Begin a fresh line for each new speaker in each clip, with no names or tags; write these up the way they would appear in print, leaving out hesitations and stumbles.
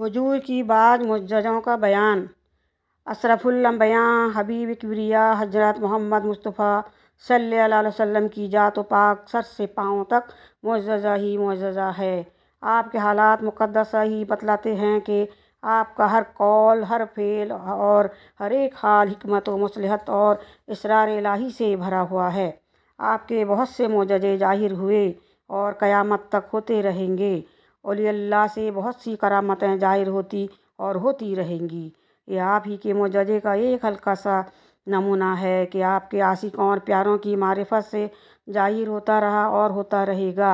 हुजूर की बाज मुअज्जज़ों का बयान। अशरफुल अंबिया हबीब किबरिया हज़रत मोहम्मद मुस्तफ़ा सल्लल्लाहु अलैहि वसल्लम की जात व पाक सर से पाँव तक मुअज्जज़ा ही मुअज्जज़ा है। आपके हालात मुक़द्दसा ही बतलाते हैं कि आपका हर कौल, हर फ़ेल और हर एक हाल हिकमत व मसलहत और इसरार इलाही से भरा हुआ है। आपके बहुत से मुअज्जज़े ज़ाहिर हुए और क़यामत तक होते रहेंगे। औलिया अल्लाह से बहुत सी करामतें ज़ाहिर होती और होती रहेंगी। ये आप ही के मुअज्जज़े का एक हल्का सा नमूना है कि आपके आशिकों और प्यारों की मारिफत से ज़ाहिर होता रहा और होता रहेगा।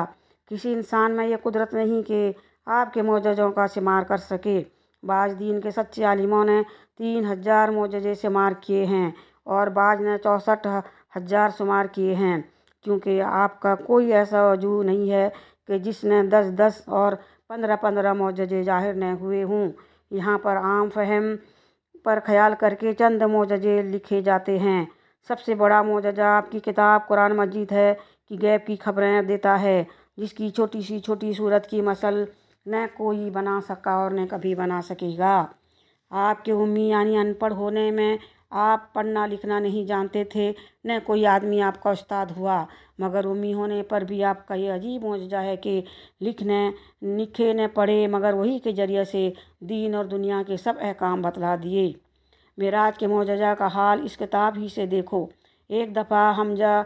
किसी इंसान में यह कुदरत नहीं कि आपके मुअज्जज़ों का शुमार कर सके। बाज़ दीन के सच्चे आलिमों ने 3000 मुअज्जज़े शुमार किए हैं और बाज़ ने 64,000 शुमार किए हैं, क्योंकि आपका कोई ऐसा वजूद नहीं है कि जिसने 10-10 और 15-15 मुअज्जज़े ज़ाहिर न हुए हों। यहाँ पर आम फहम पर ख्याल करके चंद मुअज्जज़े लिखे जाते हैं। सबसे बड़ा मुअज्जज़ा आपकी किताब कुरान मजीद है कि गैब की खबरें देता है, जिसकी छोटी सूरत की मसल न कोई बना सका और न कभी बना सकेगा। आपके उम्मी यानी अनपढ़ होने में आप पढ़ना लिखना नहीं जानते थे, न कोई आदमी आपका उस्ताद हुआ, मगर उम्मी होने पर भी आपका ये अजीब मुअज्जज़ा है कि लिखे न पढ़े, मगर वही के ज़रिए से दीन और दुनिया के सब अहकाम बतला दिए। मेराज के मुअज्जज़ा का हाल इस किताब ही से देखो। एक दफ़ा हमजा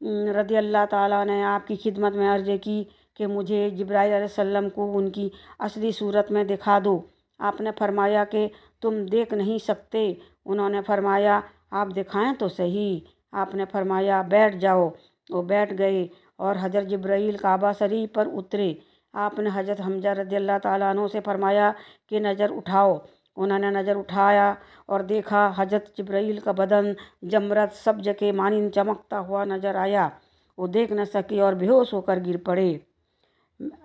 रज़ियल्लाहु ताला ने आपकी खिदमत में अर्ज़ की कि मुझे जिब्राइल अलैहिस्सलाम को उनकी असली सूरत में दिखा दो। आपने फरमाया कि तुम देख नहीं सकते। उन्होंने फरमाया आप दिखाएं तो सही। आपने फरमाया बैठ जाओ। वो बैठ गए और हज़रत जिब्राइल काबा शरीफ पर उतरे। आपने हज़रत हमजा रज़ियल्लाहु ताला अन्हु से फरमाया कि नज़र उठाओ। उन्होंने नज़र उठाया और देखा हज़रत जिब्राइल का बदन जमरत सब्ज के मानिंद चमकता हुआ नजर आया। वो देख न सके और बेहोश होकर गिर पड़े।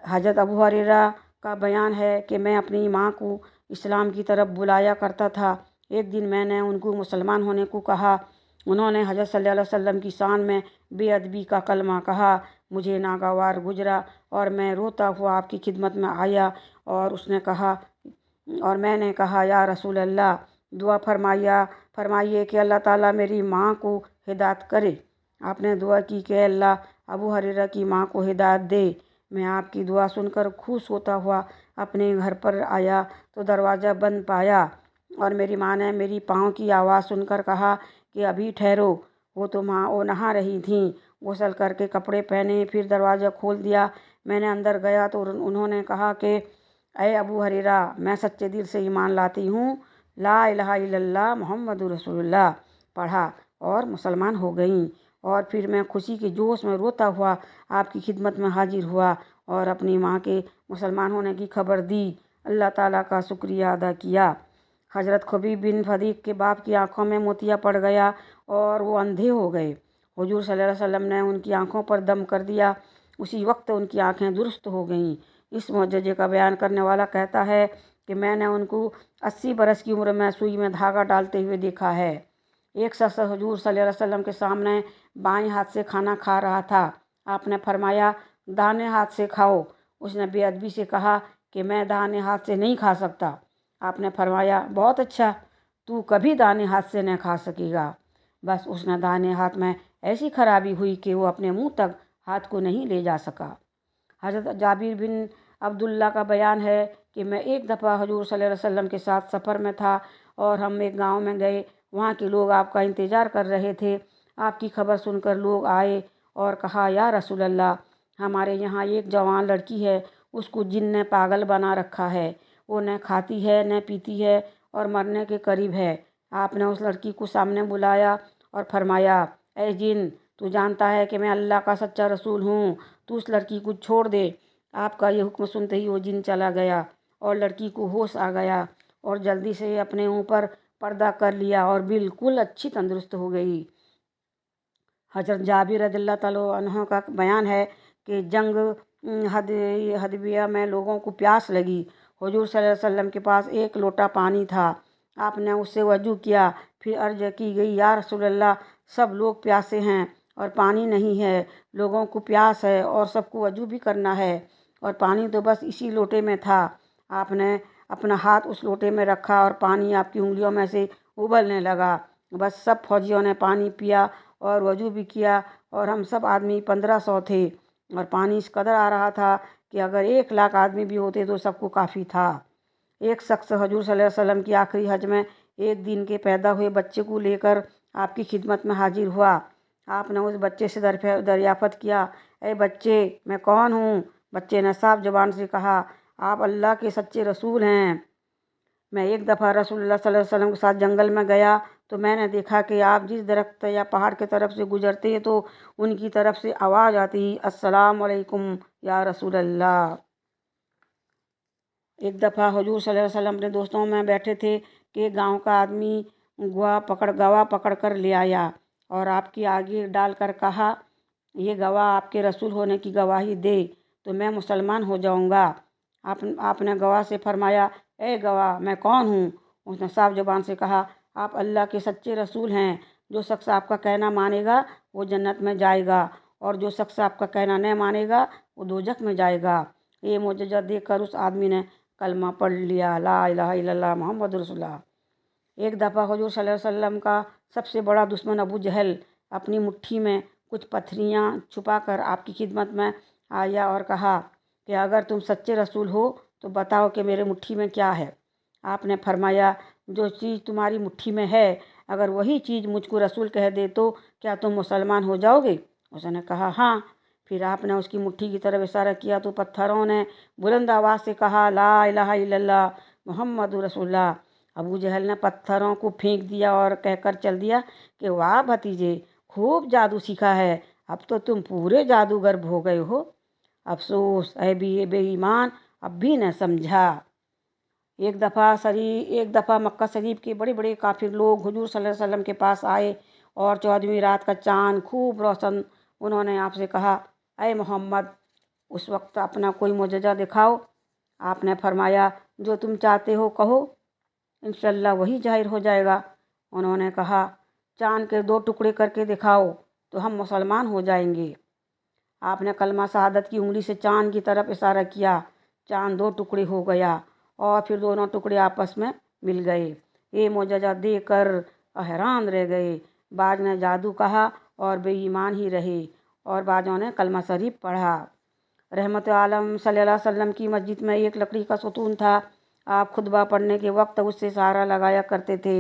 हज़रत अबू हुरैरा का बयान है कि मैं अपनी माँ को इस्लाम की तरफ बुलाया करता था। एक दिन मैंने उनको मुसलमान होने को कहा। उन्होंने हज़रत सल्लल्लाहु अलैहि वसल्लम की शान में बेअदबी का कलमा कहा। मुझे नागवार गुजरा और मैं रोता हुआ आपकी खिदमत में आया और मैंने कहा या रसूल अल्लाह, दुआ फरमाइए कि अल्लाह ताला मेरी माँ को हिदायत करे। आपने दुआ की कि अल्लाह अबू हुरैरा की माँ को हिदायत दे। मैं आपकी दुआ सुनकर खुश होता हुआ अपने घर पर आया तो दरवाज़ा बंद पाया और मेरी माँ ने मेरी पाँव की आवाज़ सुनकर कहा कि अभी ठहरो। वो नहा रही थीं। गुस्ल करके कपड़े पहने, फिर दरवाज़ा खोल दिया। मैंने अंदर गया तो उन्होंने कहा कि अय अबू हुरैरा, मैं सच्चे दिल से ईमान लाती हूँ, ला इलाहा इल्लल्लाह मुहम्मदुर रसूलुल्लाह पढ़ा और मुसलमान हो गईं। और फिर मैं खुशी के जोश में रोता हुआ आपकी खिदमत में हाजिर हुआ और अपनी माँ के मुसलमान होने की खबर दी। अल्लाह ताला का शुक्रिया अदा किया। हज़रत ख़बीब बिन फदीक के बाप की आंखों में मोतिया पड़ गया और वो अंधे हो गए। हुजूर सल्लल्लाहु अलैहि वसल्लम ने उनकी आंखों पर दम कर दिया। उसी वक्त उनकी आंखें दुरुस्त हो गईं। इस मुअज्जज़े का बयान करने वाला कहता है कि मैंने उनको 80 बरस की उम्र में सुई में धागा डालते हुए देखा है। एक शख्स हुजूर सल्लल्लाहु अलैहि वसल्लम के सामने बाएं हाथ से खाना खा रहा था। आपने फरमाया दाहिने हाथ से खाओ। उसने बेअदबी से कहा कि मैं दाहिने हाथ से नहीं खा सकता। आपने फरमाया बहुत अच्छा, तू कभी दाहिने हाथ से न खा सकेगा। बस उसने दाहिने हाथ में ऐसी खराबी हुई कि वो अपने मुंह तक हाथ को नहीं ले जा सका। हज़रत जाबिर बिन अब्दुल्ला का बयान है कि मैं एक दफ़ा हुजूर सल्लल्लाहु अलैहि वसल्लम के साथ सफ़र में था और हम एक गांव में गए। वहाँ के लोग आपका इंतज़ार कर रहे थे। आपकी खबर सुनकर लोग आए और कहा या रसूल अल्लाह, हमारे यहाँ एक जवान लड़की है, उसको जिन ने पागल बना रखा है। वो न खाती है न पीती है और मरने के करीब है। आपने उस लड़की को सामने बुलाया और फरमाया ऐ जिन, तू जानता है कि मैं अल्लाह का सच्चा रसूल हूँ, तू उस लड़की को छोड़ दे। आपका ये हुक्म सुनते ही वो जिन चला गया और लड़की को होश आ गया और जल्दी से अपने ऊपर पर्दा कर लिया और बिल्कुल अच्छी तंदुरुस्त हो गई। हज़रत जाबिर रज़ियल्लाहु ताला अन्हु का बयान है कि जंग हदबिया में लोगों को प्यास लगी। हुजूर सल्लल्लाहु अलैहि वसल्लम के पास एक लोटा पानी था। आपने उससे वजू किया। फिर अर्ज की गई या रसूल अल्लाह, सब लोग प्यासे हैं और पानी नहीं है। लोगों को प्यास है और सबको वजू भी करना है और पानी तो बस इसी लोटे में था। आपने اپنا ہاتھ اس لوٹے میں رکھا اور پانی آپ کی انگلیوں میں سے ابلنے لگا۔ بس سب فوجیوں نے پانی پیا اور وضو بھی کیا، اور ہم سب آدمی 1500 تھے، اور پانی اس قدر آ رہا تھا کہ اگر 1,00,000 آدمی بھی ہوتے تو سب کو کافی تھا۔ ایک شخص حضور صلی اللہ علیہ وسلم کی آخری حج میں ایک دن کے پیدا ہوئے بچے کو لے کر آپ کی خدمت میں حاضر ہوا۔ آپ نے اس بچے سے دریافت کیا، اے بچے، میں کون ہوں؟ بچے نے صاف زبان سے کہا، آپ اللہ کے سچے رسول ہیں۔ میں ایک دفعہ رسول اللہ صلی اللہ علیہ وسلم کے ساتھ جنگل میں گیا تو میں نے دیکھا کہ آپ جس درخت یا پہاڑ کی طرف سے گزرتے تو ان کی طرف سے آواز آتی، السلام علیکم یا رسول اللہ۔ ایک دفعہ حضور صلی اللہ علیہ وسلم اپنے دوستوں میں بیٹھے تھے کہ گاؤں کا آدمی گوا پکڑ کر لے آیا اور آپ کے آگے ڈال کر کہا، یہ گواہ آپ کے رسول ہونے کی گواہی دے تو میں مسلمان ہو جاؤں گا۔ آپ نے گواہ سے فرمایا، اے گواہ، میں کون ہوں؟ اس نے صاف زبان سے کہا، آپ اللہ کے سچے رسول ہیں۔ جو شخص آپ کا کہنا مانے گا وہ جنت میں جائے گا، اور جو شخص آپ کا کہنا نہیں مانے گا وہ دوزخ میں جائے گا۔ یہ معجزہ دیکھ کر اس آدمی نے کلمہ پڑھ لیا، لا الہ الا اللہ محمد رسول اللہ۔ ایک دفعہ حضور صلی اللہ علیہ وسلم کا سب سے بڑا دشمن ابو جہل اپنی مٹھی میں کچھ پتھریاں چھپا کر آپ کی خدمت میں آیا اور کہا کہ اگر تم سچے رسول ہو تو بتاؤ کہ میرے مٹھی میں کیا ہے۔ آپ نے فرمایا، جو چیز تمہاری مٹھی میں ہے اگر وہی چیز مجھ کو رسول کہہ دے تو کیا تم مسلمان ہو جاؤ گے؟ اس نے کہا، ہاں۔ پھر آپ نے اس کی مٹھی کی طرف اشارہ کیا تو پتھروں نے بلند آواز سے کہا، لا الہ الا اللہ محمد رسول اللہ۔ ابو جہل نے پتھروں کو پھینک دیا اور کہہ کر چل دیا کہ واہ بھتیجے، خوب جادو سیکھا ہے، اب تو تم پورے جادوگر ہو گئے ہو۔ افسوس اے بے ایمان، اب بھی نہ سمجھا۔ ایک دفعہ مکہ شریف کے بڑے بڑے کافر لوگ حضور صلی اللہ علیہ وسلم کے پاس آئے اور 14ویں رات کا چاند خوب روشن۔ انہوں نے آپ سے کہا، اے محمد، اس وقت اپنا کوئی معجزہ دکھاؤ۔ آپ نے فرمایا، جو تم چاہتے ہو کہو، انشاءاللہ وہی ظاہر ہو جائے گا۔ انہوں نے کہا، چاند کے 2 ٹکڑے کر کے دکھاؤ تو ہم مسلمان ہو جائیں گے۔ آپ نے کلمہ شہادت کی انگلی سے چاند کی طرف اشارہ کیا، چاند 2 ٹکڑے ہو گیا اور پھر دونوں ٹکڑے آپس میں مل گئے۔ یہ معجزہ دیکھ کر حیران رہ گئے۔ بعض نے جادو کہا اور بے ایمان ہی رہے، اور بعضوں نے کلمہ شریف پڑھا۔ رحمت عالم صلی اللہ علیہ وسلم کی مسجد میں ایک لکڑی کا ستون تھا۔ آپ خطبہ پڑھنے کے وقت اس سے سہارا لگایا کرتے تھے۔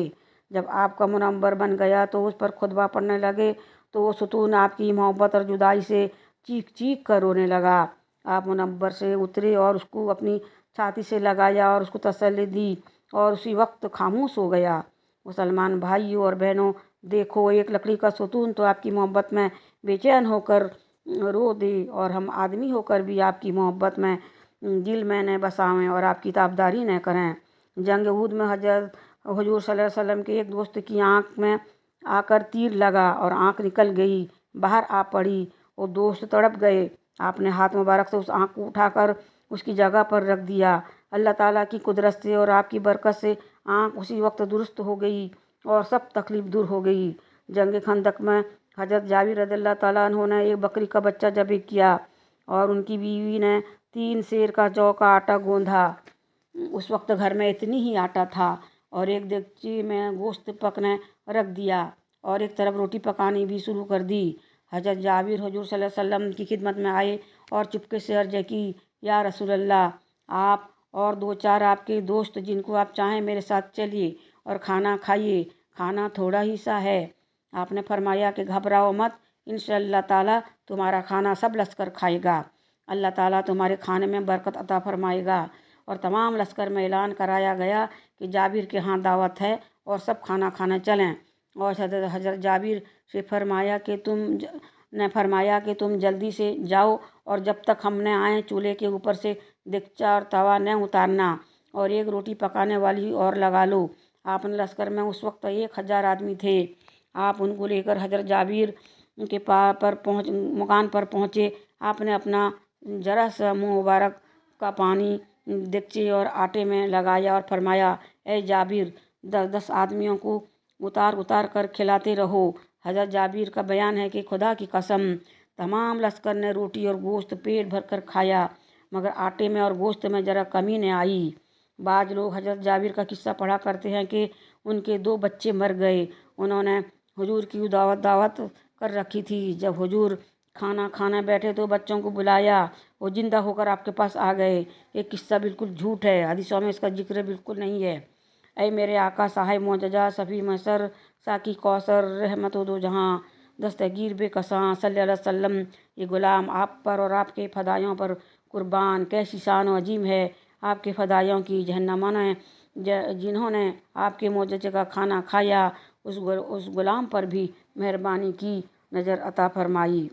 جب آپ کا منبر بن گیا تو اس پر خطبہ پڑھنے لگے تو وہ ستون آپ کی محبت اور جدائی سے چیخ چیخ کر رونے لگا۔ آپ منبر سے اترے اور اس کو اپنی چھاتی سے لگایا اور اس کو تسلی دی اور اسی وقت خاموش ہو گیا۔ مسلمان بھائیوں اور بہنوں، دیکھو، ایک لکڑی کا ستون تو آپ کی محبت میں بے چین ہو کر رو دے، اور ہم آدمی ہو کر بھی آپ کی محبت میں دل میں نہ بسائیں اور آپ کی تابداری نہ کریں۔ جنگ احد میں حضور صلی اللہ علیہ وسلم کے ایک دوست کی آنکھ میں آ کر تیر لگا اور آنکھ نکل گئی، باہر آ پڑی۔ وہ دوست تڑپ گئے۔ آپ نے ہاتھ مبارک سے اس آنکھ کو اٹھا کر اس کی جگہ پر رکھ دیا۔ اللہ تعالیٰ کی قدرت سے اور آپ کی برکت سے آنکھ اسی وقت درست ہو گئی اور سب تکلیف دور ہو گئی۔ جنگ خندق میں حضرت جابر رضی اللہ تعالیٰ عنہ نے ایک بکری کا بچہ ذبح کیا اور ان کی بیوی نے 3 سیر کا جو کا آٹا گوندھا۔ اس وقت گھر میں اتنی ہی آٹا تھا اور ایک دیگچی میں گوشت پکنے رکھ دیا اور ایک طرف روٹی پکانی بھی شروع کر دی۔ حضرت جابر حضور صلی اللہ علیہ وسلم کی خدمت میں آئے اور چپکے سے عرض کی، یا رسول اللہ، آپ اور 2-4 آپ کے دوست جن کو آپ چاہیں میرے ساتھ چلیے اور کھانا کھائیے، کھانا تھوڑا ہی سا ہے۔ آپ نے فرمایا کہ گھبراؤ مت، انشاءاللہ تعالیٰ تمہارا کھانا سب لشکر کھائے گا۔ اللہ تعالیٰ تمہارے کھانے میں برکت عطا فرمائے گا۔ اور تمام لشکر میں اعلان کرایا گیا کہ جابر کے ہاں دعوت ہے اور سب کھانا کھانے چلیں۔ اور حضرت جابر سے فرمایا کہ تم جلدی سے جاؤ اور جب تک ہم نہ آئیں چولہے کے اوپر سے دیگچا اور توا نہ اتارنا، اور ایک روٹی پکانے والی اور لگا لو۔ آپ نے لشکر میں اس وقت 1000 آدمی تھے۔ آپ ان کو لے کر حضرت جابر کے مکان پر پہنچے۔ آپ نے اپنا ذرا سا منہ مبارک کا پانی دیگچے اور آٹے میں لگایا اور فرمایا، اے جابر، 10 آدمیوں کو اتار کر کھلاتے رہو۔ حضرت جابر کا بیان ہے کہ خدا کی قسم، تمام لشکر نے روٹی اور گوشت پیٹ بھر کر کھایا، مگر آٹے میں اور گوشت میں ذرا کمی نہ آئی۔ بعض लोग हज़रत जाबिर का किस्सा पढ़ा करते हैं कि उनके 2 बच्चे मर गए। उन्होंने हुजूर की दावत कर रखी थी। जब हुजूर खाना खाने बैठे तो बच्चों को बुलाया, वो जिंदा होकर आपके पास आ गए। ये किस्सा बिल्कुल झूठ है, हदीसों में इसका जिक्र बिल्कुल नहीं है। ऐ मेरे आका साहिब मोजजा सफ़ी मसर साकी कौसर रहमत दो जहाँ दस्तगीर बेकसां सल्लल्लाहु अलैहि वसल्लम, ये गुलाम आप पर और आपके फदायों पर कुर्बान, कैसी शान व अजीम है आपके फदायों की। जहन्नमा ने जिन्होंने आपके मोजज़े का खाना खाया, उस गुलाम पर भी मेहरबानी की नज़र अता फरमाई।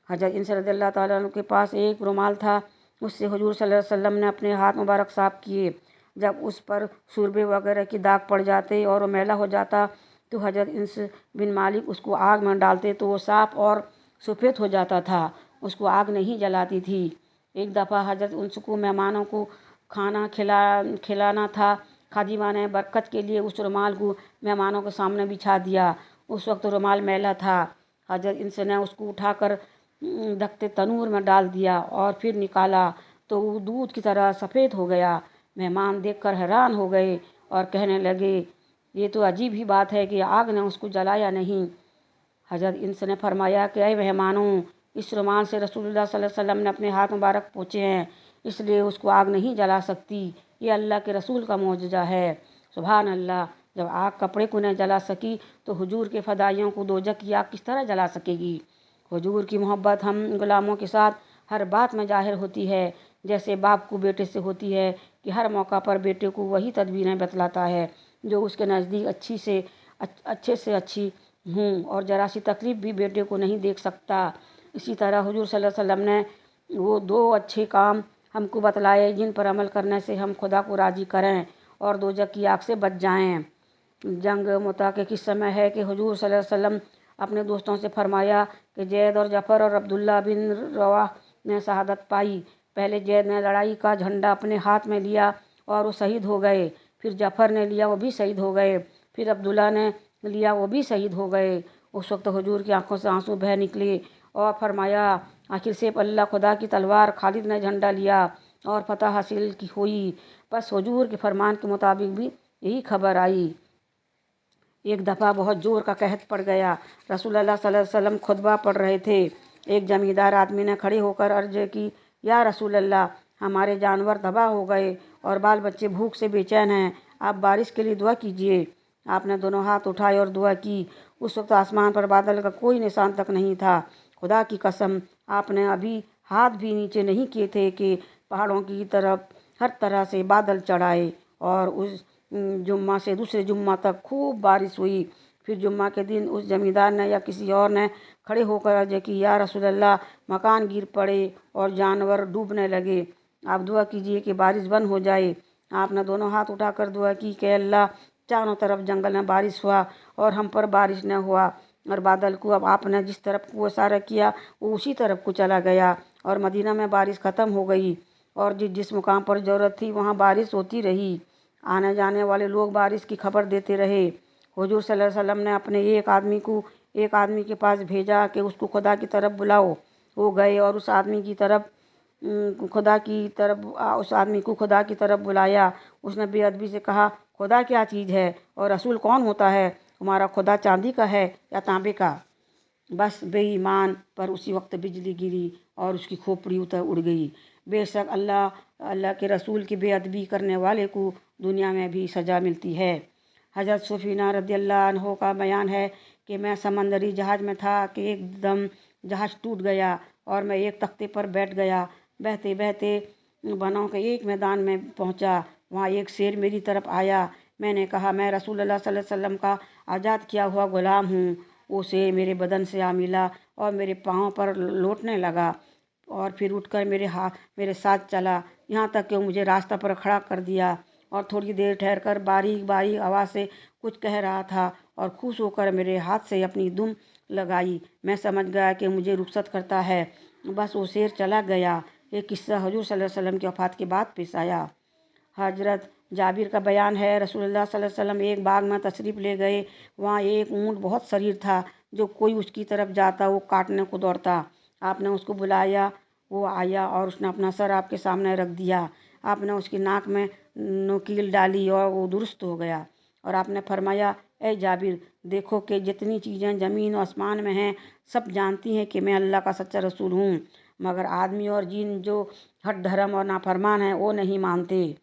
हज़रत इनस रज़ियल्लाहु ताला अन्हु के पास एक रुमाल था, उससे हुजूर सल्लल्लाहु अलैहि वसल्लम ने अपने हाथ मुबारक साफ़ किए। जब उस पर सुरबे वगैरह की दाग पड़ जाते और वो मैला हो जाता तो हज़रत इनस बिन मालिक उसको आग में डालते तो वो साफ़ और सफ़ेद हो जाता था। उसको आग नहीं जलाती थी। एक दफ़ा हज़रत उनस को मेहमानों को खाना खिलाना था। खादिमा ने बरकत के लिए उस रुमाल को मेहमानों के सामने बिछा दिया। उस वक्त रुमाल मैला था। हज़रत इनस ने उसको उठाकर धकते तनूर में डाल दिया और फिर निकाला तो वो दूध की तरह सफ़ेद हो गया। मेहमान देखकर हैरान हो गए और कहने लगे, ये तो अजीब ही बात है कि आग ने उसको जलाया नहीं। हज़रत इनस ने फरमाया कि ऐ मेहमानों, इस रुमाल से रसूलुल्लाह सल्लल्लाहु अलैहि वसल्लम ने अपने हाथ मुबारक पोंछे हैं, इसलिए उसको आग नहीं जला सकती। ये अल्लाह के रसूल का मौजज़ा है। सुभान अल्लाह। जब आग कपड़े को न जला सकी तो हुजूर के फदाइयों को दोजख की आग किस तरह जला सकेगी। हुजूर की मोहब्बत हम गुलामों के साथ हर बात में जाहिर होती है, जैसे बाप को बेटे से होती है कि हर मौका पर बेटे को वही तदबीरें बतलाता है जो उसके नज़दीक अच्छे से अच्छी हूँ और ज़रा सी तकलीफ़ भी बेटे को नहीं देख सकता। इसी तरह हुजूर सल्लल्लाहु अलैहि वसल्लम ने वो 2 अच्छे काम हमको बतलाए जिन पर अमल करने से हम खुदा को राज़ी करें और दोजख की आग से बच जाएं। जंग मुता के किस समय है कि हुजूर सल्लल्लाहु अलैहि वसल्लम अपने दोस्तों से फरमाया कि जैद और जफ़र और अब्दुल्ला बिन रवाह ने शहादत पाई। पहले जैद ने लड़ाई का झंडा अपने हाथ में लिया और वो शहीद हो गए। फिर जफ़र ने लिया, वो भी शहीद हो गए। फिर अब्दुल्ला ने लिया, वो भी शहीद हो गए। उस वक्त हुजूर की आंखों से आंसू बह निकले और फरमाया, आखिर से अल्लाह खुदा की तलवार खालिद ने झंडा लिया और फतह हासिल की हुई। बस हुजूर के फरमान के मुताबिक भी यही खबर आई। एक दफ़ा बहुत ज़ोर का कहत पड़ गया। रसूलुल्लाह सल्लल्लाहु अलैहि वसल्लम खुतबा पढ़ रहे थे। एक जमींदार आदमी ने खड़े होकर अर्ज की, या रसूलल्लाह, हमारे जानवर तबाह हो गए और बाल बच्चे भूख से बेचैन हैं, आप बारिश के लिए दुआ कीजिए। आपने दोनों हाथ उठाए और दुआ की। उस वक्त आसमान पर बादल का कोई निशान तक नहीं था। खुदा की कसम, आपने अभी हाथ भी नीचे नहीं किए थे कि पहाड़ों की तरफ हर तरह से बादल चढ़ाए और उस जुम्मा से दूसरे जुम्मा तक खूब बारिश हुई। फिर जुम्मा के दिन उस जमींदार ने या किसी और ने खड़े होकर अर्ज की, या रसूलल्लाह, मकान गिर पड़े और जानवर डूबने लगे, आप दुआ कीजिए कि बारिश बंद हो जाए। आपने दोनों हाथ उठाकर दुआ की कि अल्लाह, चारों तरफ जंगल में बारिश हुआ और हम पर बारिश न हुआ। और बादल को अब आपने जिस तरफ को इशारा किया वो उसी तरफ को चला गया और मदीना में बारिश ख़त्म हो गई और जिस मुकाम पर ज़रूरत थी वहाँ बारिश होती रही। आने जाने वाले लोग बारिश की खबर देते रहे। हुजूर सल्लल्लाहु अलैहि वसल्लम ने अपने एक आदमी के पास भेजा कि उसको खुदा की तरफ बुलाओ। वो गए और उस आदमी को खुदा की तरफ बुलाया। उसने बेअदबी से कहा, खुदा क्या चीज़ है और रसूल कौन होता है? तुम्हारा खुदा चांदी का है या तांबे का? बस बेईमान पर उसी वक्त बिजली गिरी और उसकी खोपड़ी उड़ गई। बेशक अल्लाह के रसूल की बेअदबी करने वाले को दुनिया में भी सज़ा मिलती है। हज़रत सफ़ीना रज़ियल्लाहु अन्हा का बयान है कि मैं समंदरी जहाज़ में था कि एकदम जहाज़ टूट गया और मैं एक तख्ते पर बैठ गया। बहते बहते बनों के एक मैदान में पहुंचा। वहाँ एक शेर मेरी तरफ आया। मैंने कहा, मैं रसूलुल्लाह सल्लल्लाहु अलैहि वसल्लम का आज़ाद किया हुआ गुलाम हूँ। वो शेर मेरे बदन से आ मिला और मेरे पाँव पर लौटने लगा और फिर उठकर मेरे साथ चला, यहाँ तक कि मुझे रास्ता पर खड़ा कर दिया और थोड़ी देर ठहरकर बारीक बारीक आवाज़ से कुछ कह रहा था और खुश होकर मेरे हाथ से अपनी दुम लगाई। मैं समझ गया कि मुझे रुखसत करता है। बस वो शेर चला गया। ये किस्सा हुजूर सल्लल्लाहु अलैहि वसल्लम की वफ़ात के बाद पेश आया। हज़रत जाबिर का बयान है, रसूलुल्लाह सल्लल्लाहु अलैहि वसल्लम एक बाग में तशरीफ़ ले गए। वहाँ एक ऊँट बहुत शरीर था, जो कोई उसकी तरफ जाता वो काटने को दौड़ता। आपने उसको बुलाया, वो आया और उसने अपना सर आपके सामने रख दिया। آپ نے اس کی ناک میں نوکیل ڈالی اور وہ درست ہو گیا۔ اور آپ نے فرمایا اے جابر، دیکھو کہ جتنی چیزیں زمین و آسمان میں ہیں سب جانتی ہیں کہ میں اللہ کا سچا رسول ہوں، مگر آدمی اور جن جو ہٹ دھرم اور نافرمان ہیں وہ نہیں مانتے۔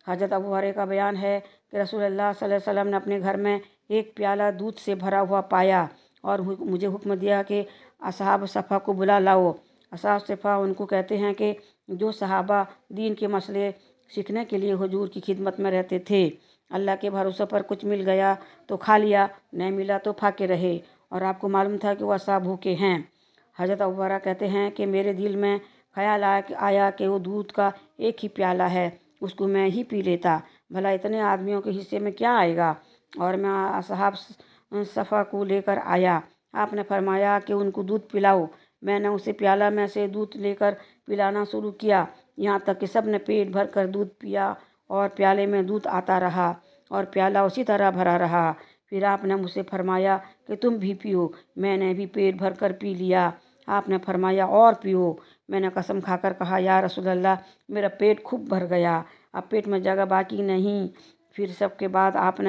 حضرت ابو ہریرہ کا بیان ہے کہ رسول اللہ صلی اللہ علیہ وسلم نے اپنے گھر میں ایک پیالہ دودھ سے بھرا ہوا پایا اور مجھے حکم دیا کہ اصحاب صفا کو بلا لاؤ۔ اصحاب صفا ان کو کہتے ہیں کہ جو صحابہ دین کے مسئلے سیکھنے کے لیے حضور کی خدمت میں رہتے تھے۔ اللہ کے بھروسے پر کچھ مل گیا تو کھا لیا، نہیں ملا تو پھاکے رہے، اور آپ کو معلوم تھا کہ وہ اصحاب بھوکے ہیں۔ حضرت ابو ہریرہ کہتے ہیں کہ میرے دل میں خیال آیا کہ وہ دودھ کا ایک ہی پیالہ ہے، اس کو میں ہی پی لیتا، بھلا اتنے آدمیوں کے حصے میں کیا آئے گا، اور میں اصحاب صفا کو لے کر آیا۔ آپ نے فرمایا کہ ان کو دودھ پلاؤ۔ میں نے اسے پیالہ میں سے دودھ لے کر پلانا شروع کیا، یہاں تک کہ سب نے پیٹ بھر کر دودھ پیا اور پیالے میں دودھ آتا رہا اور پیالہ اسی طرح بھرا رہا۔ پھر آپ نے مجھ سے فرمایا کہ تم بھی پیو۔ میں نے بھی پیٹ بھر کر پی لیا۔ آپ نے فرمایا اور پیو۔ میں نے قسم کھا کر کہا یا رسول اللہ، میرا پیٹ خوب بھر گیا، اب پیٹ میں جگہ باقی نہیں۔ پھر سب کے بعد آپ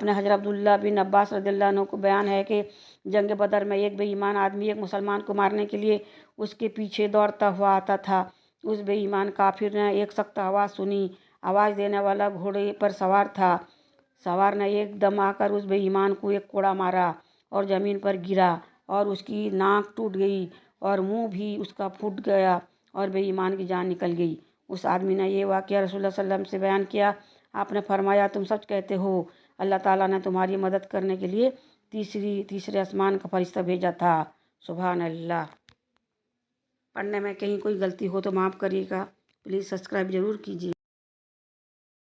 نے حضرت عبداللہ بن عباس رضی اللہ عنہ کو بیان ہے کہ جنگ بدر میں ایک بے ایمان آدمی ایک مسلمان کو مارنے کے لیے اس کے پیچھے دوڑتا ہوا آتا تھا۔ اس بے ایمان کافر نے ایک سخت آواز سنی، آواز دینے والا گھوڑے پر سوار تھا۔ سوار نے ایک دم آ کر اس بے ایمان کو ایک کوڑا مارا اور زمین پر گرا اور اس کی ناک ٹوٹ گئی اور منہ بھی اس کا پھٹ گیا اور بے ایمان کی جان نکل گئی۔ اس آدمی نے یہ واقعہ رسول اللہ صلی اللہ علیہ وسلم سے بیان کیا۔ آپ نے فرمایا تم سچ کہتے ہو، اللہ تعالیٰ نے تمہاری مدد کرنے کے لیے تیسرے آسمان کا فرشتہ بھیجا تھا۔ سبحان اللہ۔ پڑھنے میں کہیں کوئی غلطی ہو تو معاف کریے گا، پلیز سبسکرائب ضرور کیجیے۔